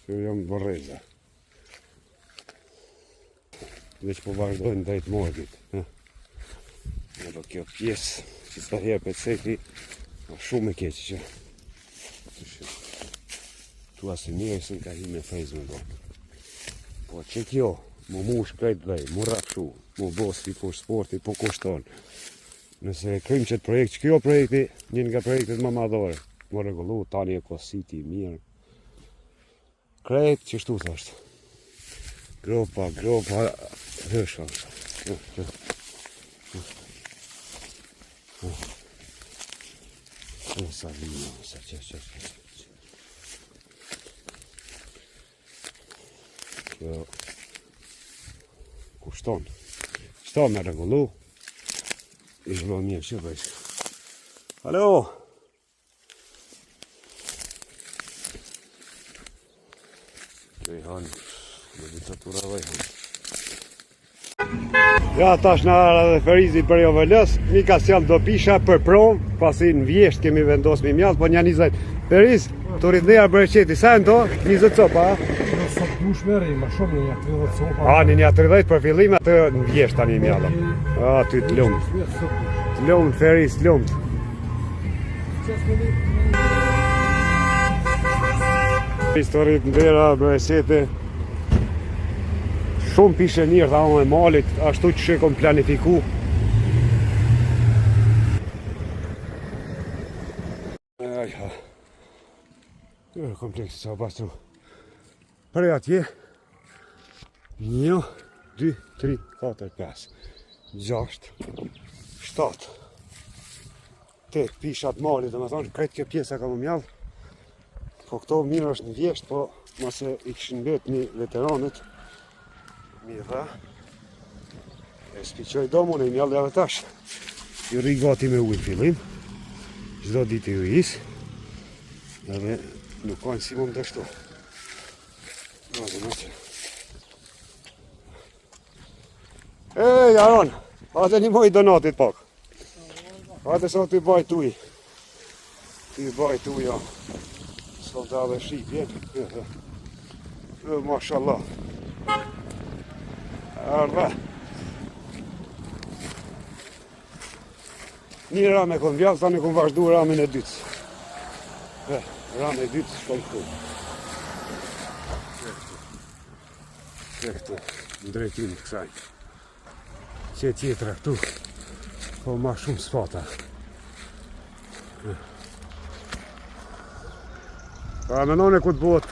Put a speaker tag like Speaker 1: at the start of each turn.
Speaker 1: Kjo jam Borreza. Veç po vazhdojnë drejt morgit. Edhe kjo pjesë që sa herë për cekri, shumë e keqë që. Tu asë njërë së në ka hi me frejzë me do. Po që kjo, mu shkrejt dhej, mu rafshu, mu bo si kur sporti, po kushton. Nëse krym qëtë projekt, që kjo projekti, njën nga projektet më madhore, më regullu, tani e kositi, mirë. Krejt që shtu thashtë. Gropa, hësha. Sa vino, sa që. Kjo kushton. Qëta me regullu. Ishtë bërë mirë që bëjsh. Halo! Kjo i hanë. Në diktatura dhe hanë. Ja, tash në ara dhe Ferizi për jo vëllës. Mika s'jallë do pisha për provë. Pasi në vjesht kemi vendosë mi mjallë, po një 20. Feriz, të rritëneja bërë qeti. Sa e në to? 20 copa, a?
Speaker 2: Sot mush me rej, ma shumë një 30 copa.
Speaker 1: A, një 30 për fillim, atë në vjesht tani mjallë. A, ty të lumë. Të lumë, Feriz, të lumë. Historit në vera, bërë qeti. Shumë pishe njërë, tha me malit, ashtu që shë kom planifiku. Ajha. Kërë kompleksi sa pastru. Për e atje. 1, 2, 3, 4, 5, 6, 7. 8 pishat malit, dhe me thonë, krejt kjo pjesa ka më mjallë. Po këto mirë është në vjesht, po mëse i këshën bet një veteranët. Mirë dha. E spiqoj domon e mjallë jave tash. Ju rri gati me ujë fillim. Gjdo ditë ju isë. Edhe nuk kanë si më më dështu. Gazë më që. Ej, Aron! Ate një moj donatit pak. Ate sa të baj tuj. Të baj tuj, ja. Ska të adhe shqip, jetë. Mashallah. Arda. Një rame kënë vjallë, ta në kënë vazhdu ramin e dytë. Rame e dytë shkon këtu. Këtu, në drejtim kësaj. Që tjetra këtu, po ma shumë spata. Pa menone ku të bëhet